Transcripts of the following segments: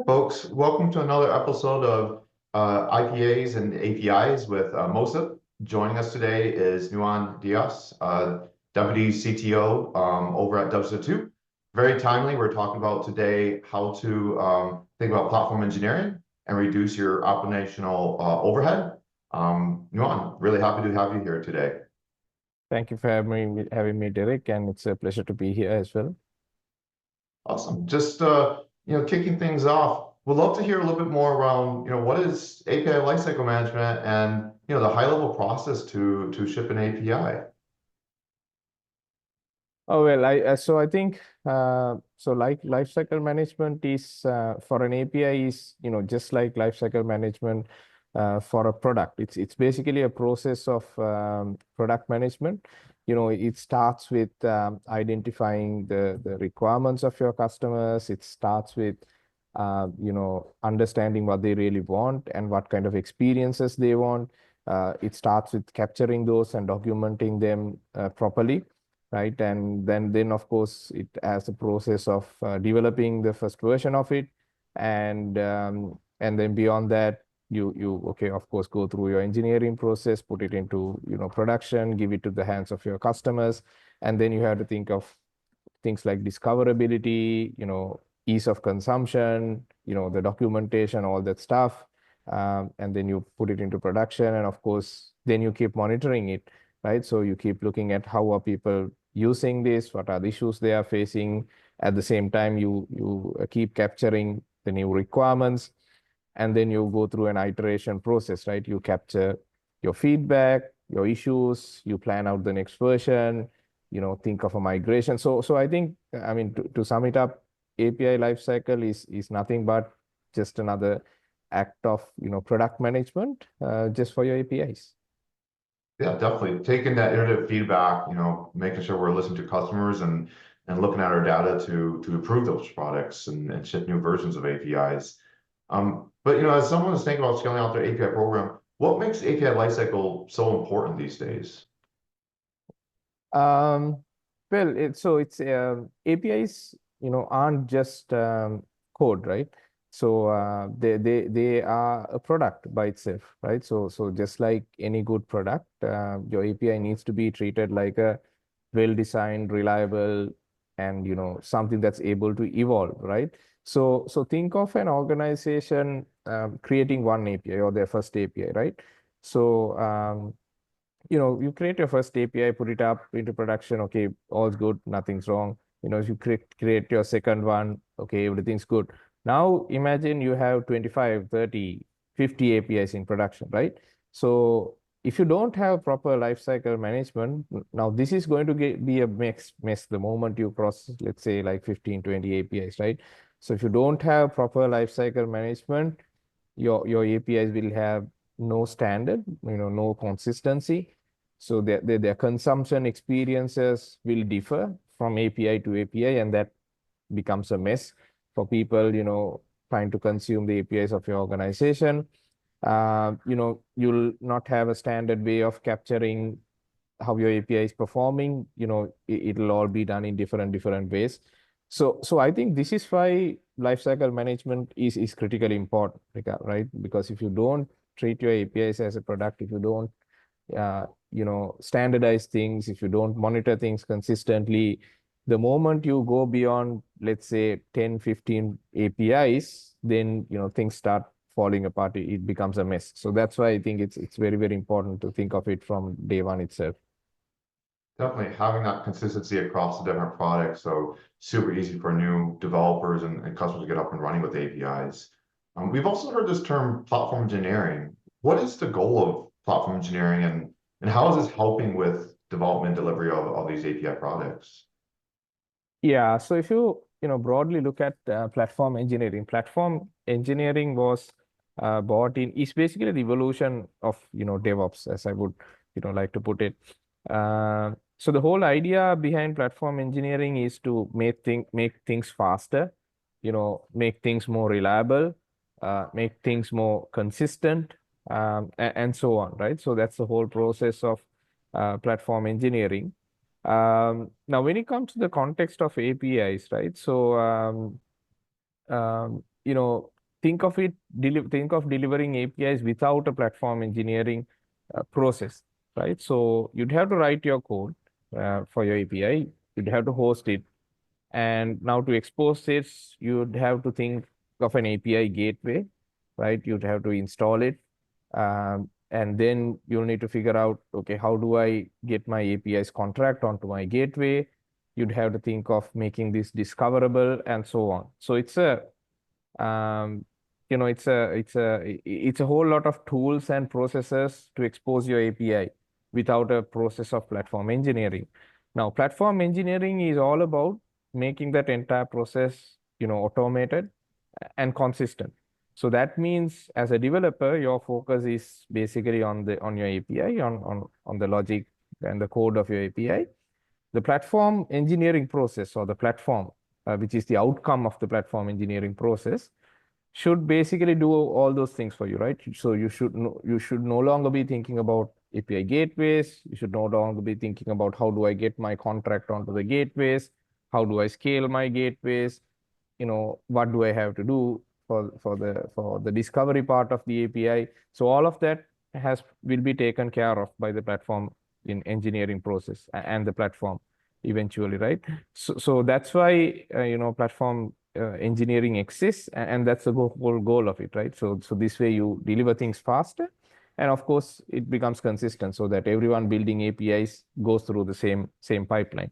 folks. Welcome to another episode of IPAs and APIs with Moesif. Joining us today is Nuwan Diaz, Deputy CTO over at WSO2. Very timely, we're talking about today how to think about platform engineering and reduce your operational overhead. Nuwan, really happy to have you here today. Thank you for having me, Derek, and it's a pleasure to be here as well. Awesome. Just kicking things off, we'd love to hear a little bit more around, what is API lifecycle management and, the high level process to ship an API. Oh, well, I think like lifecycle management is for an API is just like lifecycle management for a product. It's basically a process of product management. It starts with identifying the requirements of your customers. It starts with understanding what they really want and what kind of experiences they want. It starts with capturing those and documenting them properly, right? And then of course it has a process of developing the first version of it, and then beyond that you of course go through your engineering process, put it into production, give it to the hands of your customers, and then you have to think of things like discoverability, ease of consumption, the documentation, all that stuff, and then you put it into production, and of course then you keep monitoring it, right? So you keep looking at how are people using this, what are the issues they are facing. At the same time, you keep capturing the new requirements, and then you go through an iteration process, right? You capture your feedback, your issues, you plan out the next version, think of a migration. So I think, I mean, to sum it up, API lifecycle is nothing but just another act of product management just for your APIs. Yeah, definitely. Taking that iterative feedback, making sure we're listening to customers and looking at our data to improve those products and ship new versions of APIs. But as someone is thinking about scaling out their API program, what makes API lifecycle so important these days? Well, it's APIs, aren't just code, right? So they are a product by itself, right? So just like any good product, your API needs to be treated like a well-designed, reliable, and something that's able to evolve, right? So think of an organization creating one API or their first API, right? So you create your first API, put it up into production. Okay, all's good, nothing's wrong. You create your second one. Okay, everything's good. Now imagine you have 25, 30, 50 APIs in production, right? So if you don't have proper lifecycle management, now this is going to be a mess the moment you process, let's say, like 15, 20 APIs, right? So if you don't have proper lifecycle management, your APIs will have no standard, no consistency. So their consumption experiences will differ from API to API, and that becomes a mess for people, trying to consume the APIs of your organization. You'll not have a standard way of capturing how your API is performing. It'll all be done in different ways. So I think this is why lifecycle management is critically important, right? Because if you don't treat your APIs as a product, if you don't standardize things, if you don't monitor things consistently, the moment you go beyond, let's say, 10, 15 APIs, then things start falling apart. It becomes a mess. So that's why I think it's very, very important to think of it from day one itself. Definitely having that consistency across the different products, so super easy for new developers and customers to get up and running with APIs. We've also heard this term platform engineering. What is the goal of platform engineering, and how is this helping with development delivery of these API products? Yeah, so if you broadly look at platform engineering was brought in, is basically the evolution of DevOps, as I would like to put it. So the whole idea behind platform engineering is to make things faster, make things more reliable, make things more consistent, and so on, right? So that's the whole process of platform engineering. Now, when it comes to the context of APIs, right? So think of delivering APIs without a platform engineering process, right? So you'd have to write your code for your API. You'd have to host it, and now to expose it, you'd have to think of an API gateway, right? You'd have to install it. And then you'll need to figure out, okay, how do I get my API's contract onto my gateway? You'd have to think of making this discoverable and so on. So it's a um, it's a whole lot of tools and processes to expose your API without a process of platform engineering. Now, platform engineering is all about making that entire process, automated and consistent. So that means as a developer, your focus is basically on your API, on the logic and the code of your API. The platform engineering process, or the platform, which is the outcome of the platform engineering process, should basically do all those things for you, right? So you should no longer be thinking about API gateways. You should no longer be thinking about how do I get my contract onto the gateways, how do I scale my gateways, what do I have to do for the discovery part of the API. So all of that will be taken care of by the platform in engineering process and the platform eventually, right? So that's why platform engineering exists, and that's the whole goal of it, right? So this way you deliver things faster, and of course it becomes consistent so that everyone building APIs goes through the same pipeline.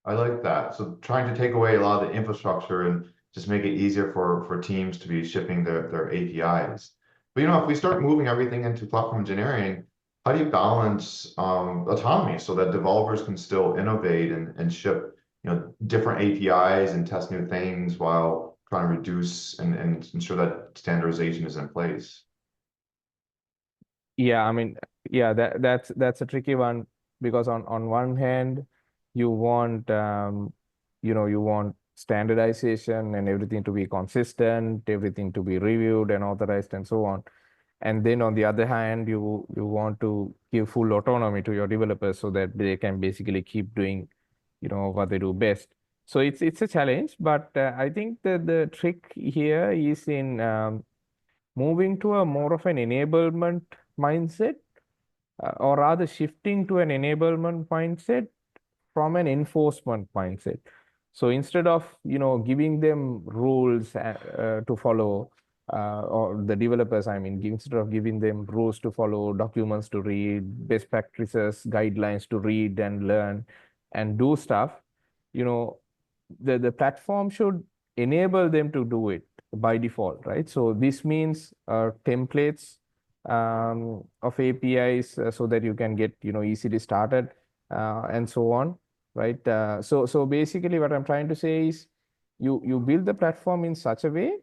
I like that. So trying to take away a lot of the infrastructure and just make it easier for teams to be shipping their APIs. But if we start moving everything into platform engineering, how do you balance autonomy so that developers can still innovate and ship different APIs and test new things while trying to reduce and ensure that standardization is in place? Yeah, I mean, yeah, that's a tricky one, because on one hand, you want you want standardization and everything to be consistent, everything to be reviewed and authorized and so on. And then on the other hand, you want to give full autonomy to your developers so that they can basically keep doing, what they do best. So it's a challenge, but I think the trick here is in moving to a more of an enablement mindset, or rather shifting to an enablement mindset from an enforcement mindset. So instead of giving them rules to follow, or the developers, I mean, instead of giving them rules to follow, documents to read, best practices, guidelines to read and learn and do stuff, you know, the platform should enable them to do it by default, right? So this means templates of APIs, so that you can get easily started, and so on, right? So basically, what I'm trying to say is, you build the platform in such a way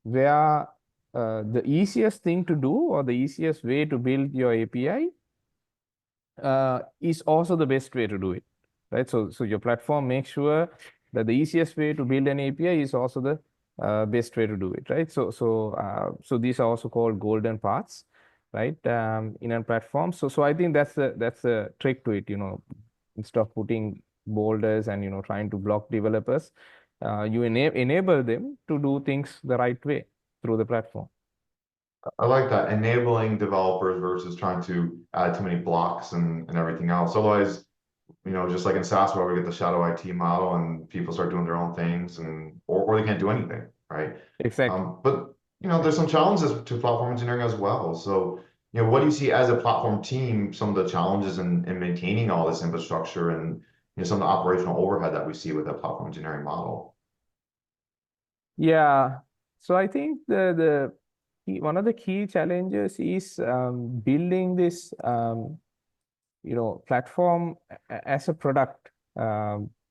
where the easiest thing to do, or the easiest way to build your API, is also the best way to do it, right? So your platform makes sure that the easiest way to build an API is also the best way to do it, right? So these are also called golden paths, right? In a platform. So I think that's the trick to it. Instead of putting boulders and trying to block developers, you enable them to do things the right way through the platform. I like that, enabling developers versus trying to add too many blocks and everything else. Otherwise, just like in SaaS where we get the shadow IT model and people start doing their own things or they can't do anything, right? Exactly. But there's some challenges to platform engineering as well. So, what do you see as a platform team, some of the challenges in maintaining all this infrastructure and some of the operational overhead that we see with a platform engineering model? Yeah. So I think one of the key challenges is building this platform as a product.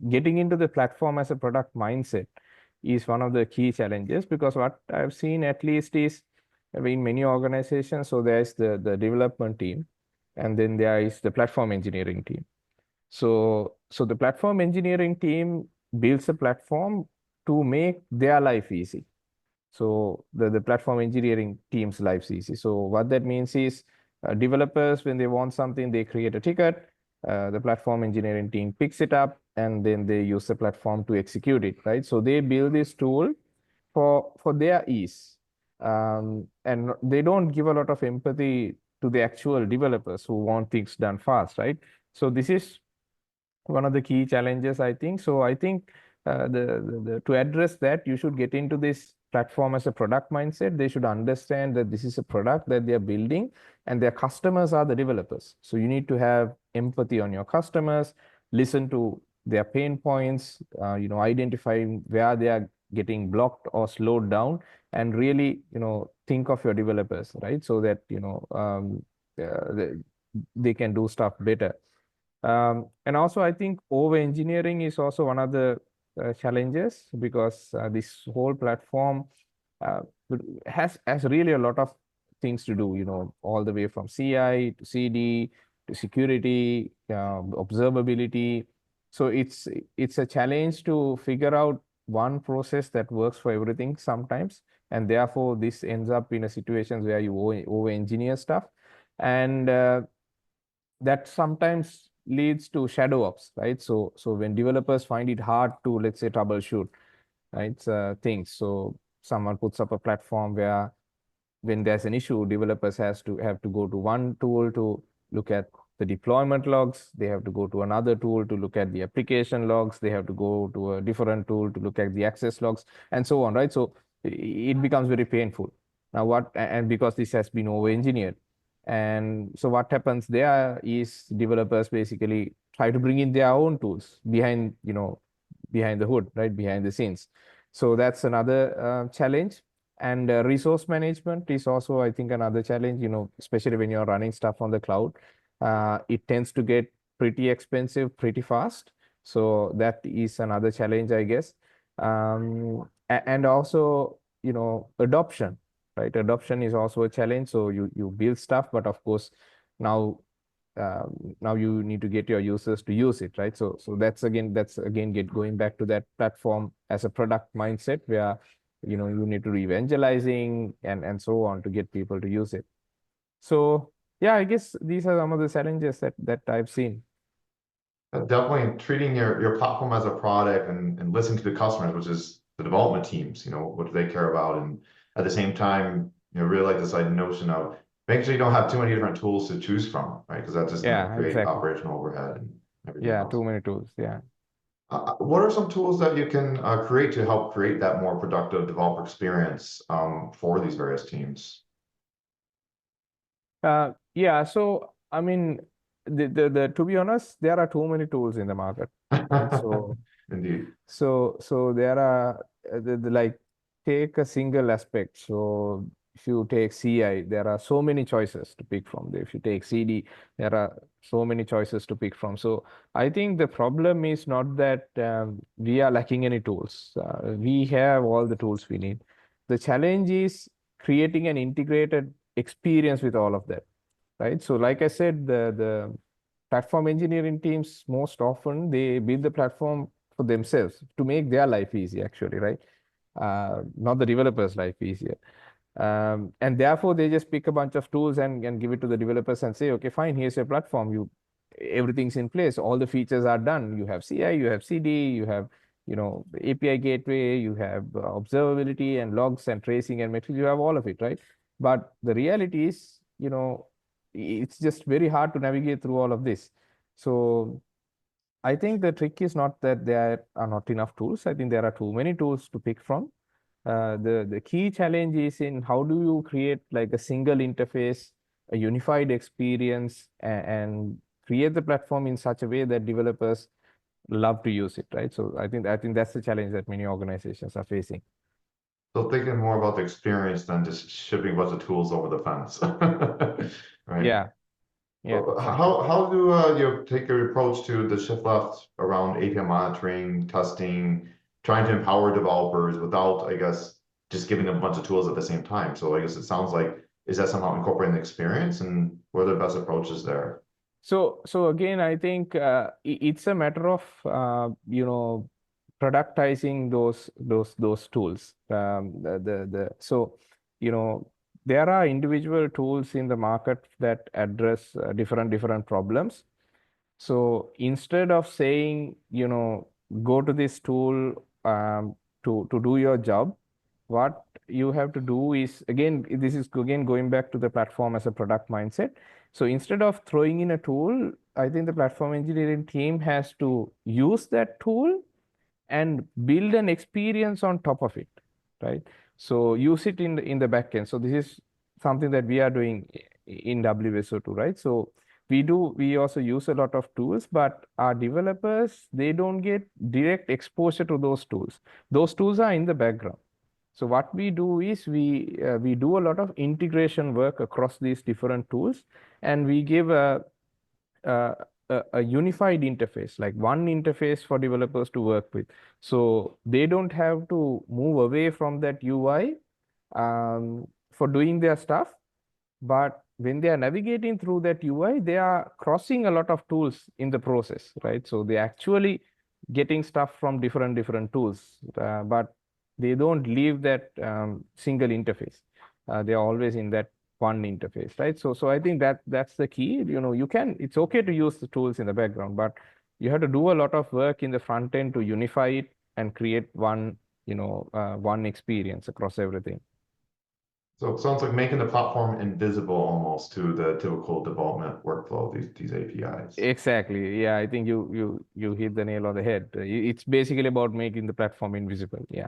Getting into the platform as a product mindset is one of the key challenges, because what I've seen at least is, in many organizations, so there's the development team, and then there is the platform engineering team. So the platform engineering team builds a platform to make their life easy. So the platform engineering team's life easy. So what that means is, developers, when they want something, they create a ticket. The platform engineering team picks it up, and then they use the platform to execute it, right? So they build this tool for their ease. And they don't give a lot of empathy to the actual developers who want things done fast, right? So this is one of the key challenges, I think. So I think to address that, you should get into this platform as a product mindset. They should understand that this is a product that they're building and their customers are the developers. So you need to have empathy on your customers, listen to their pain points, identifying where they are getting blocked or slowed down, and really, think of your developers, right? So that, they can do stuff better. And also, I think over engineering is also one of the challenges, because this whole platform uh, has really a lot of things to do, all the way from CI to CD to security, observability. So it's a challenge to figure out one process that works for everything sometimes, and therefore this ends up in a situation where you over engineer stuff, and that sometimes leads to shadow ops, right? So when developers find it hard to, let's say, troubleshoot, right, things. So someone puts up a platform where when there's an issue, developers have to go to one tool to look at the deployment logs. They have to go to another tool to look at the application logs. They have to go to a different tool to look at the access logs, and so on, right? So it becomes very painful. Now, and because this has been over-engineered. And so what happens there is developers basically try to bring in their own tools behind the hood, right, behind the scenes. So that's another challenge. And resource management is also, I think, another challenge, especially when you're running stuff on the cloud. It tends to get pretty expensive pretty fast. So that is another challenge, I guess. And also, adoption, right? Adoption is also a challenge. So you build stuff, but of course, now now you need to get your users to use it, right? So that's again going back to that platform as a product mindset, where you need to do evangelizing and so on to get people to use it. So yeah, I guess these are some of the challenges that I've seen. Definitely treating your platform as a product and listening to the customers, which is the development teams, what do they care about? And at the same time, really like this notion of making sure you don't have too many different tools to choose from, right? Because that's just going to Yeah, create exactly. operational overhead and everything Yeah, else. too many tools. Yeah. What are some tools that you can create to help create that more productive developer experience for these various teams? Yeah, so I mean, the to be honest, there are too many tools in the market, right? So Indeed. so there are like, take a single aspect. So if you take CI, there are so many choices to pick from. If you take CD, there are so many choices to pick from. So I think the problem is not that we are lacking any tools. We have all the tools we need. The challenge is creating an integrated experience with all of that, right? So like I said, the platform engineering teams, most often they build the platform for themselves to make their life easy, actually, right? Not the developers' life easier. And therefore, they just pick a bunch of tools and give it to the developers and say, okay, fine, here's your platform. Everything's in place. All the features are done. You have CI, you have CD, you have, the API gateway, you have observability and logs and tracing and metrics. You have all of it, right? But the reality is, it's just very hard to navigate through all of this. So I think the trick is not that there are not enough tools. I think there are too many tools to pick from. The key challenge is in how do you create like a single interface, a unified experience, and create the platform in such a way that developers love to use it, right? So I think that's the challenge that many organizations are facing. So thinking more about the experience than just shipping a bunch of tools over the fence. Right. Yeah, yeah, for sure. How do you take your approach to the shift left around API monitoring, testing, trying to empower developers without, I guess, just giving them a bunch of tools at the same time? So I guess it sounds like, is that somehow incorporating the experience, and what are the best approaches there? So again, I think it's a matter of productizing those tools. So you know there are individual tools in the market that address different problems. So instead of saying, go to this tool to do your job, what you have to do is, again, this is again going back to the platform as a product mindset. So instead of throwing in a tool, I think the platform engineering team has to use that tool and build an experience on top of it, right? So use it in the backend. So this is something that we are doing in WSO2, right? So we also use a lot of tools, but our developers, they don't get direct exposure to those tools. Those tools are in the background. So what we do is we do a lot of integration work across these different tools, and we give a, a unified interface, like one interface for developers to work with. So they don't have to move away from that UI for doing their stuff. But when they are navigating through that UI, they are crossing a lot of tools in the process, right? So they actually getting stuff from different tools, but they don't leave that single interface. They are always in that one interface, right? So I think that's the key. It's okay to use the tools in the background, but you have to do a lot of work in the front end to unify it and create one experience across everything. So it sounds like making the platform invisible almost to the typical development workflow, these APIs. Exactly. Yeah, I think you hit the nail on the head. It's basically about making the platform invisible. Yeah.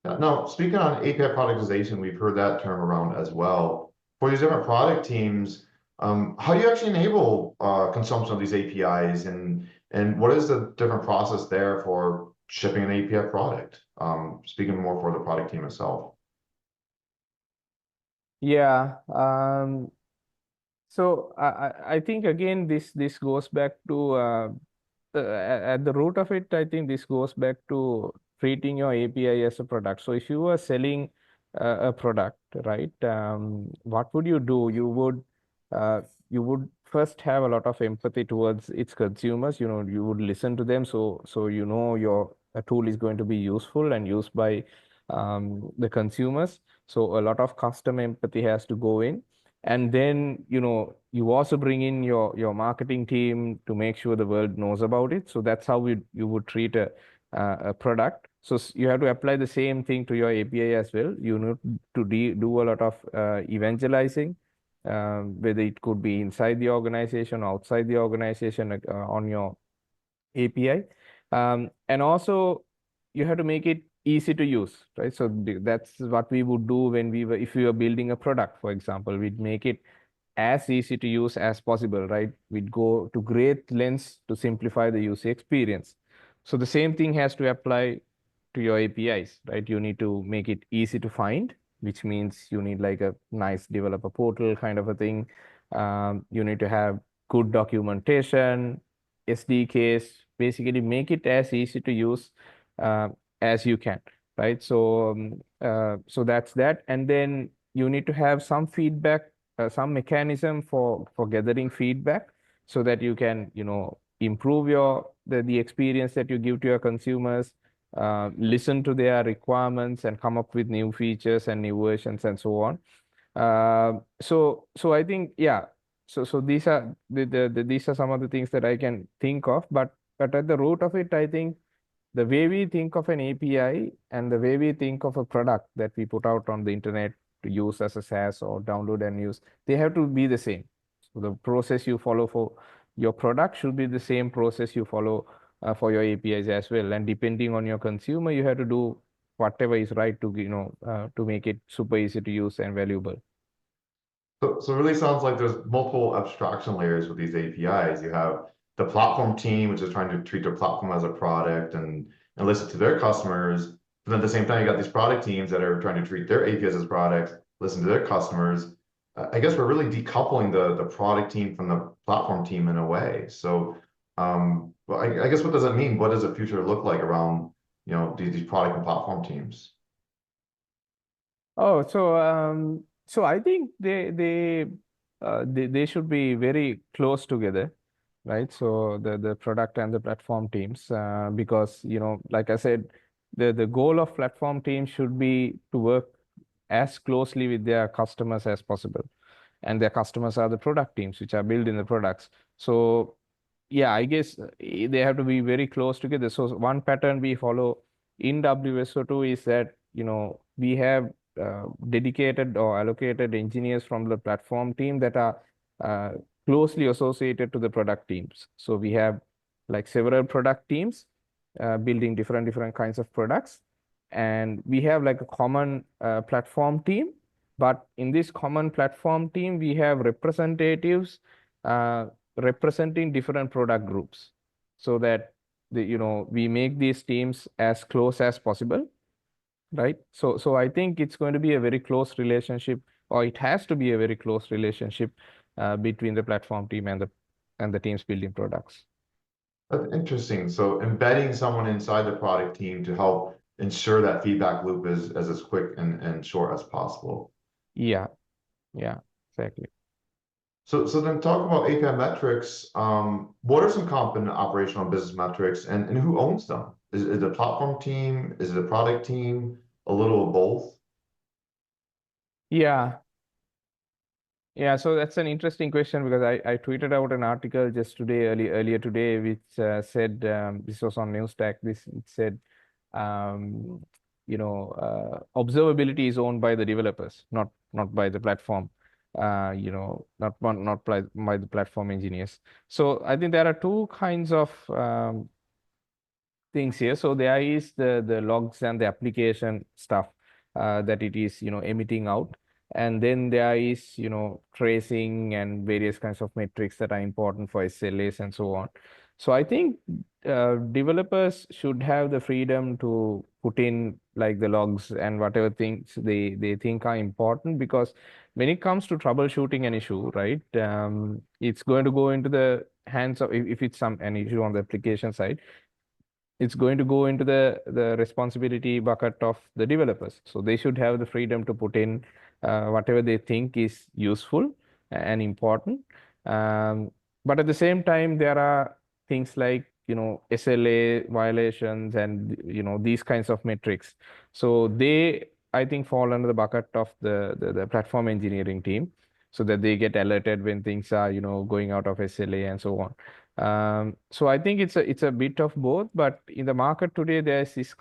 Now, speaking on API productization, we've heard that term around as well. For these different product teams, how do you actually enable consumption of these APIs, and what is the different process there for shipping an API product? Speaking more for the product team itself. Yeah. So I think again this goes back to at the root of it. I think this goes back to treating your API as a product. So if you were selling a product, right? What would you do? Uh, you would first have a lot of empathy towards its consumers. You would listen to them. So your tool is going to be useful and used by the consumers. So a lot of customer empathy has to go in, and then you also bring in your marketing team to make sure the world knows about it. So that's how you would treat a product. So you have to apply the same thing to your API as well. You need to do a lot of evangelizing, whether it could be inside the organization, outside the organization, on your API. And also you have to make it easy to use, right? So that's what we would do if we were building a product, for example. We'd make it as easy to use as possible, right? We'd go to great lengths to simplify the user experience. So the same thing has to apply to your APIs, right? You need to make it easy to find, which means you need like a nice developer portal kind of a thing. You need to have good documentation, SDKs, basically make it as easy to use uh, as you can, right? So that's that. And then you need to have some feedback, some mechanism for gathering feedback, so that you can improve the experience that you give to your consumers, listen to their requirements and come up with new features and new versions and so on. So I think, yeah. So these are these are some of the things that I can think of, but at the root of it, I think the way we think of an API and the way we think of a product that we put out on the internet to use as a SaaS or download and use, they have to be the same. So the process you follow for your product should be the same process you follow for your APIs as well. And depending on your consumer, you have to do whatever is right to make it super easy to use and valuable. So it really sounds like there's multiple abstraction layers with these APIs. You have the platform team, which is trying to treat their platform as a product and listen to their customers. But then at the same time, you got these product teams that are trying to treat their APIs as products, listen to their customers. I guess we're really decoupling the product team from the platform team in a way. So, well, I guess what does it mean? What does the future look like around, these product and platform teams? Oh, so I think they should be very close together, right? So the product and the platform teams, because like I said, the goal of platform teams should be to work as closely with their customers as possible, and their customers are the product teams, which are building the products. So yeah, I guess they have to be very close together. So one pattern we follow in WSO2 is that we have dedicated or allocated engineers from the platform team that are closely associated to the product teams. So we have like several product teams building different kinds of products, and we have like a common platform team. But in this common platform team, we have representatives representing different product groups, so that we make these teams as close as possible, right? So I think it's going to be a very close relationship, or it has to be a very close relationship between the platform team and the teams building products. That's interesting. So embedding someone inside the product team to help ensure that feedback loop is as quick and short as possible. Yeah, yeah, exactly. So then talk about API metrics. What are some common operational business metrics and who owns them? Is it a platform team? Is it a product team? A little of both? Yeah, yeah. So that's an interesting question, because I tweeted out an article just today, earlier today, which said, this was on Newsstack. It said, observability is owned by the developers, not by the platform. Not by the platform engineers. So I think there are two kinds of things here. So there is the logs and the application stuff that it is emitting out, and then there is tracing and various kinds of metrics that are important for SLAs and so on. So I think developers should have the freedom to put in like the logs and whatever things they think are important, because when it comes to troubleshooting an issue, right, it's going to go into the hands of, if it's an issue on the application side, it's going to go into the responsibility bucket of the developers. So they should have the freedom to put in whatever they think is useful and important. But at the same time, there are things like SLA violations and these kinds of metrics. So they, I think, fall under the bucket of the platform engineering team, so that they get alerted when things are going out of SLA and so on. So I think it's a bit of both, but in the market today, there's this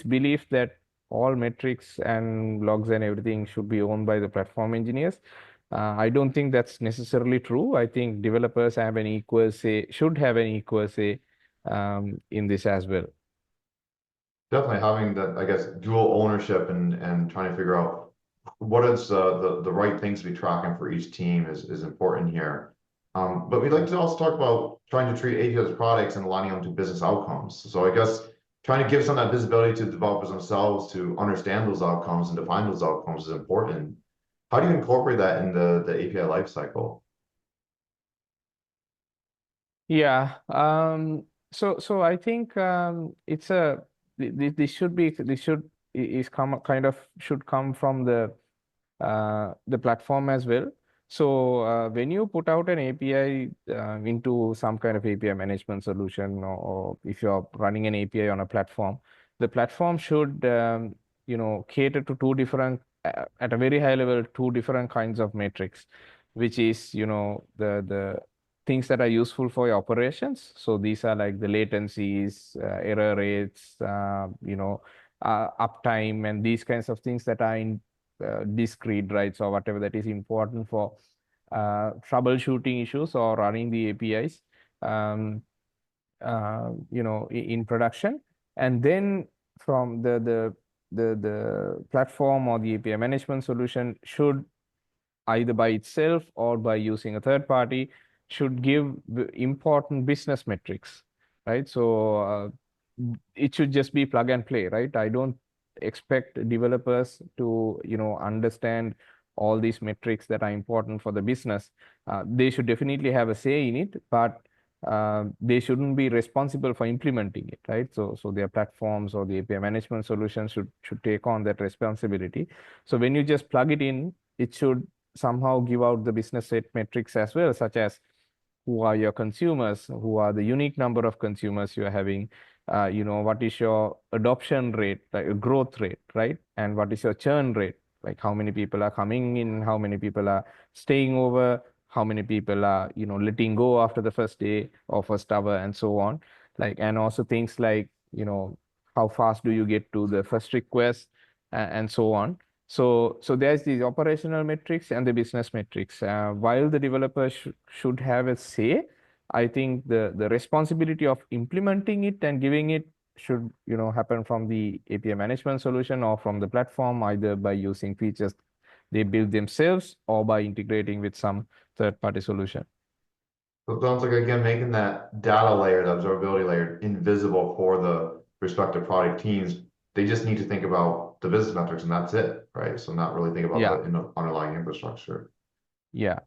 belief that all metrics and logs and everything should be owned by the platform engineers. I don't think that's necessarily true. I think developers have an equal say, should have an equal say in this as well. Definitely having that, I guess, dual ownership and trying to figure out what is the right things to be tracking for each team is important here. But we'd like to also talk about trying to treat API as products and aligning them to business outcomes. So I guess trying to give some of that visibility to developers themselves to understand those outcomes and define those outcomes is important. How do you incorporate that in the API lifecycle? Yeah. So I think it's a this should be this should is come kind of should come from the platform as well. So when you put out an API into some kind of API management solution, or if you're running an API on a platform, the platform should cater to two different at a very high level, two different kinds of metrics, which is the things that are useful for your operations. So these are like the latencies, error rates, uptime, and these kinds of things that are in discrete, right? So whatever that is important for troubleshooting issues or running the APIs, in production. And then from the platform or the API management solution should, either by itself or by using a third party, should give important business metrics, right? So it should just be plug and play, right? I don't expect developers to understand all these metrics that are important for the business. They should definitely have a say in it, but they shouldn't be responsible for implementing it, right? So their platforms or the API management solutions should take on that responsibility. So when you just plug it in, it should somehow give out the business set metrics as well, such as who are your consumers, who are the unique number of consumers you are having, what is your adoption rate, like a growth rate, right? And what is your churn rate, like how many people are coming in, how many people are staying over, how many people are letting go after the first day or first hour, and so on. Like, and also things like how fast do you get to the first request, and so on. So there's these operational metrics and the business metrics. While the developer should have a say, I think the responsibility of implementing it and giving it should happen from the API management solution or from the platform, either by using features they build themselves or by integrating with some third-party solution. So it sounds like, again, making that data layer, the observability layer, invisible for the respective product teams. They just need to think about the business metrics and that's it, right? So not really think about the underlying infrastructure. Yeah.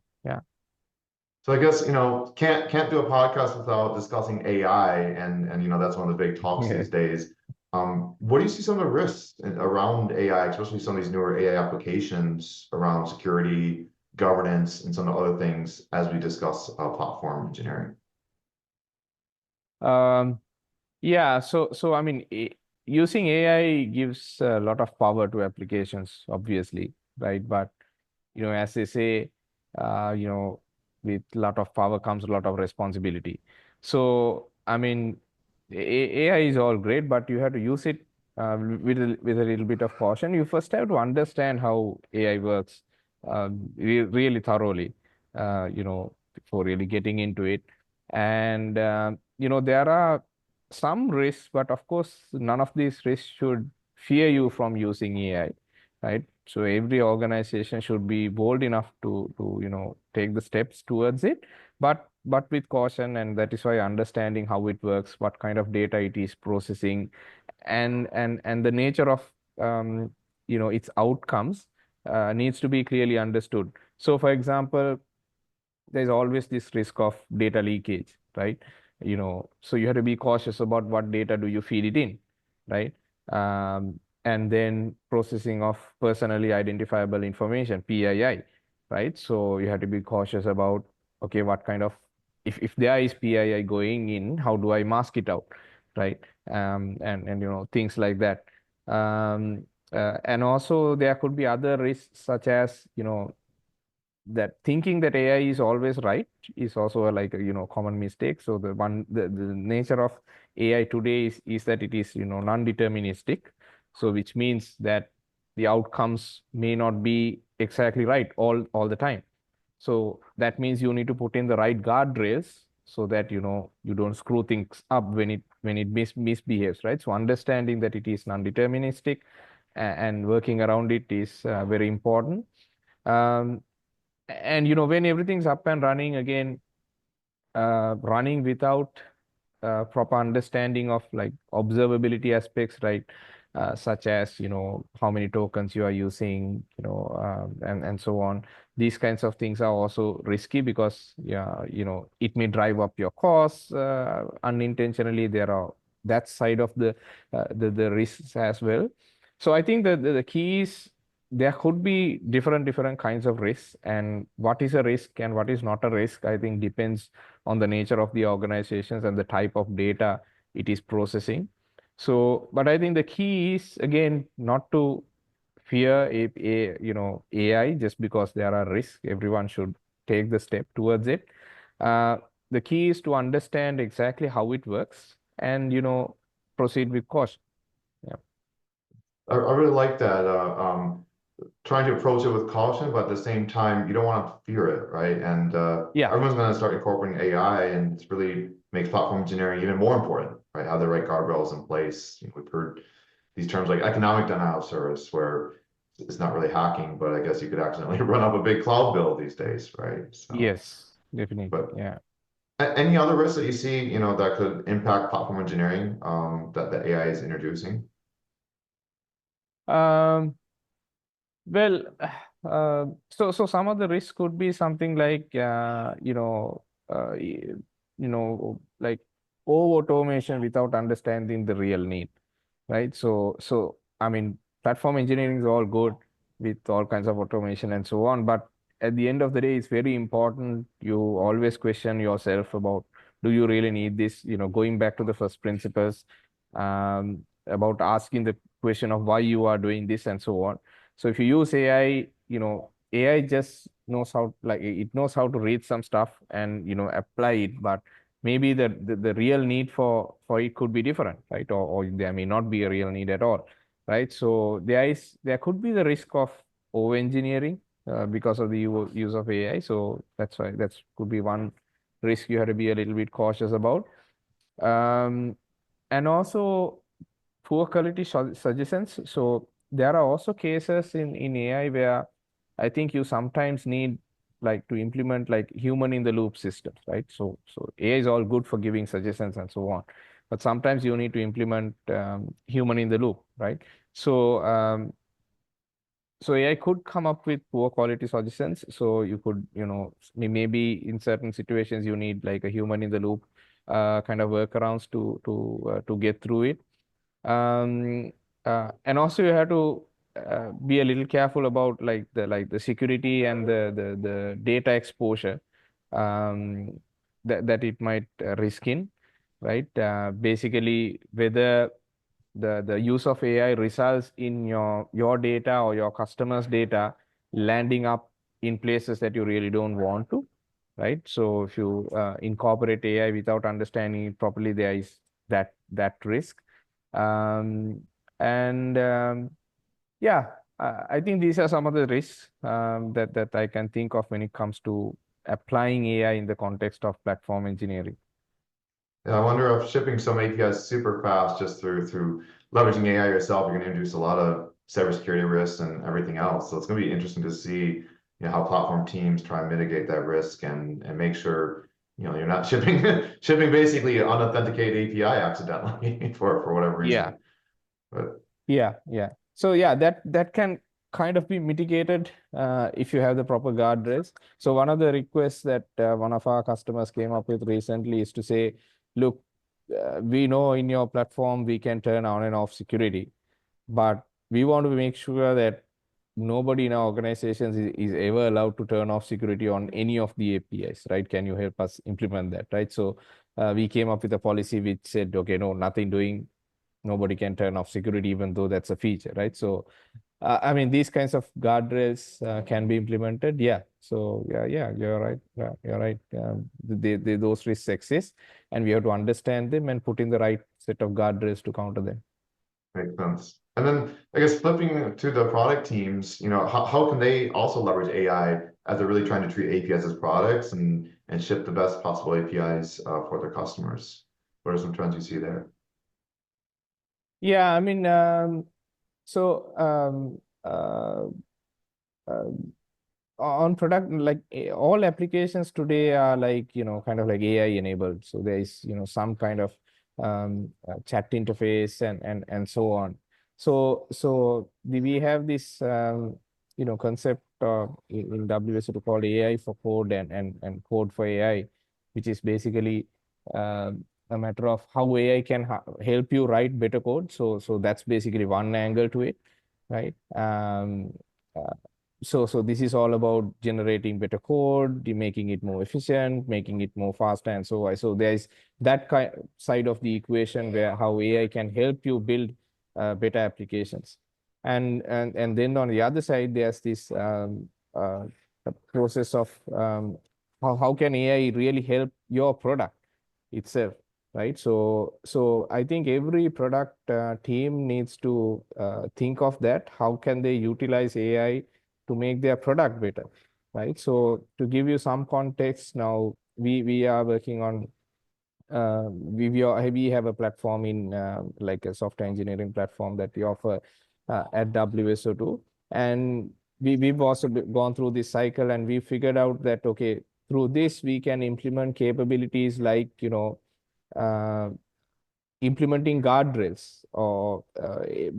So I guess, can't do a podcast without discussing AI and that's one of the big talks Yeah. these days. What do you see some of the risks around AI, especially some of these newer AI applications around security, governance, and some of the other things as we discuss platform engineering? Yeah, so I mean, using AI gives a lot of power to applications, obviously, right? But as they say, uh, you know, with a lot of power comes a lot of responsibility. So I mean, AI is all great, but you have to use it with a little bit of caution. You first have to understand how AI works really thoroughly, before really getting into it. And there are some risks, but of course, none of these risks should fear you from using AI, right? So every organization should be bold enough to take the steps towards it, but with caution, and that is why understanding how it works, what kind of data it is processing, and the nature of its outcomes needs to be clearly understood. So, for example, there's always this risk of data leakage, right? So you have to be cautious about what data do you feed it in, right? And then processing of personally identifiable information, PII, right? So you have to be cautious about, okay, what kind of, if there is PII going in, how do I mask it out, right? And things like that. And also there could be other risks such as, that thinking that AI is always right is also like a common mistake. So the nature of AI today is that it is non-deterministic. So which means that the outcomes may not be exactly right all the time. So that means you need to put in the right guardrails so that you don't screw things up when it misbehaves, right? So understanding that it is non-deterministic and working around it is very important. Um, and when everything's up and running again, running without proper understanding of like observability aspects, right? Such as how many tokens you are using, and so on. These kinds of things are also risky because it may drive up your costs unintentionally. There are that side of the risks as well. So I think that the key is there could be different kinds of risks, and what is a risk and what is not a risk, I think depends on the nature of the organizations and the type of data it is processing. So, but I think the key is again not to fear AI just because there are risks. Everyone should take the step towards it. Uh, the key is to understand exactly how it works and proceed with caution. Yeah. I really like that. Trying to approach it with caution, but at the same time, you don't want to fear it, right? And Yeah. everyone's going to start incorporating AI, and it's really makes platform engineering even more important, right? Have the right guardrails in place. We've heard these terms like economic denial of service, where it's not really hacking, but I guess you could accidentally run up a big cloud bill these days, right? So, Yes, definitely. but Yeah. any other risks that you see, that could impact platform engineering, that AI is introducing? Um, Well, so some of the risks could be something like like over automation without understanding the real need, right? So I mean, platform engineering is all good with all kinds of automation and so on, but at the end of the day, it's very important you always question yourself about, do you really need this? Going back to the first principles, about asking the question of why you are doing this and so on. So if you use AI, AI just knows how, like it knows how to read some stuff and apply it, but maybe the real need for it could be different, right? Or there may not be a real need at all, right? So there could be the risk of over engineering because of the use of AI. So that's why could be one risk you have to be a little bit cautious about. And also poor quality suggestions. So there are also cases in AI where I think you sometimes need like to implement like human in the loop systems, right? So AI is all good for giving suggestions and so on, but sometimes you need to implement human in the loop, right? So so AI could come up with poor quality suggestions. So you could, maybe in certain situations you need like a human in the loop kind of workarounds to get through it. um, and also you have to be a little careful about like the security and the data exposure um, that it might risk in, right? Basically, whether the use of AI results in your data or your customers' data landing up in places that you really don't want to, right? So if you incorporate AI without understanding it properly, there is that risk. um, and yeah, I think these are some of the risks that I can think of when it comes to applying AI in the context of platform engineering. Yeah, I wonder if shipping some APIs super fast just through leveraging AI yourself, you're going to introduce a lot of cybersecurity risks and everything else. So it's going to be interesting to see, how platform teams try and mitigate that risk and make sure, you're not shipping shipping basically an unauthenticated API accidentally for whatever Yeah. reason. But Yeah. So yeah, that can kind of be mitigated if you have the proper guardrails. So one of the requests that one of our customers came up with recently is to say, look, we know in your platform we can turn on and off security, but we want to make sure that nobody in our organizations is ever allowed to turn off security on any of the APIs, right? Can you help us implement that, right? So we came up with a policy which said, okay, no, nothing doing, nobody can turn off security, even though that's a feature, right? So, I mean, these kinds of guardrails can be implemented. Yeah. So, yeah, you're right. Yeah, you're right. Those risks exist, and we have to understand them and put in the right set of guardrails to counter them. makes sense. And then I guess flipping to the product teams, how can they also leverage AI as they're really trying to treat APIs as products and ship the best possible APIs for their customers? What are some trends you see there? Yeah, I mean, so uh, on product, like all applications today are like, kind of like AI enabled. So there is, some kind of chat interface and so on. So we have this concept in WSO2 called AI for code and code for AI, which is basically a matter of how AI can help you write better code. So that's basically one angle to it, right? Uh, so this is all about generating better code, making it more efficient, making it more faster, and so on. So there is that side of the equation where how AI can help you build better applications. And then on the other side, there's this uh, process of how can AI really help your product itself, right? So I think every product team needs to think of that. How can they utilize AI to make their product better, right? So to give you some context, now we are working on we have a platform in like a software engineering platform that we offer at WSO2, and we've also gone through this cycle, and we figured out that okay, through this we can implement capabilities like uh, implementing guardrails, or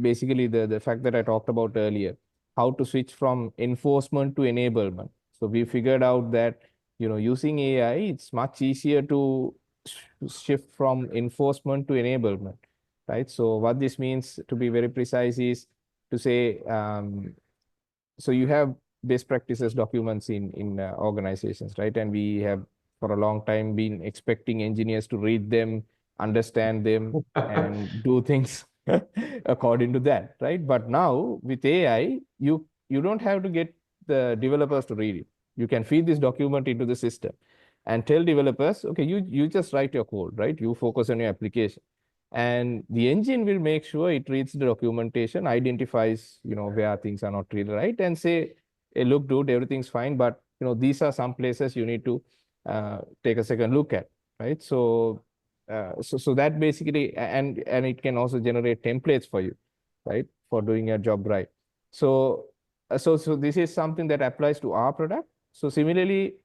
basically the fact that I talked about earlier, how to switch from enforcement to enablement. So we figured out that using AI, it's much easier to shift from enforcement to enablement, right? So what this means, to be very precise, is to say so you have best practices documents in organizations, right? And we have for a long time been expecting engineers to read them, understand them, and do things according to that, right? But now with AI, you don't have to get the developers to read it. You can feed this document into the system and tell developers, okay, you just write your code, right? You focus on your application. And the engine will make sure it reads the documentation, identifies, where things are not really right, and say, hey, look, dude, everything's fine, but these are some places you need to take a second look at, right? So that basically, and it can also generate templates for you, right, for doing your job right. So this is something that applies to our product. So similarly,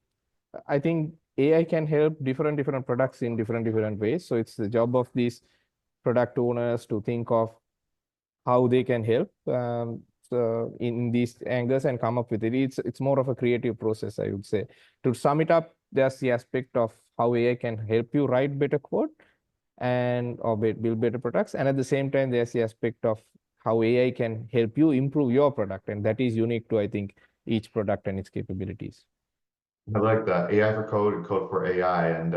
I think AI can help different products in different ways. So it's the job of these product owners to think of how they can help so in these angles and come up with it. It's more of a creative process, I would say. To sum it up, there's the aspect of how AI can help you write better code or build better products, and at the same time, there's the aspect of how AI can help you improve your product, and that is unique to, I think, each product and its capabilities. I like that. AI for code and code for AI, and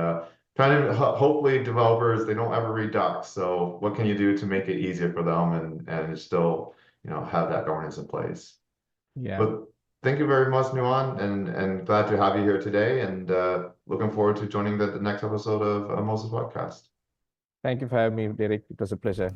trying to hopefully developers, they don't ever read docs. So what can you do to make it easier for them and still, have that governance in place? Yeah. But thank you very much, Nuwan, and glad to have you here today, and looking forward to joining the next episode of Moesif podcast. Thank you for having me, Derek. It was a pleasure.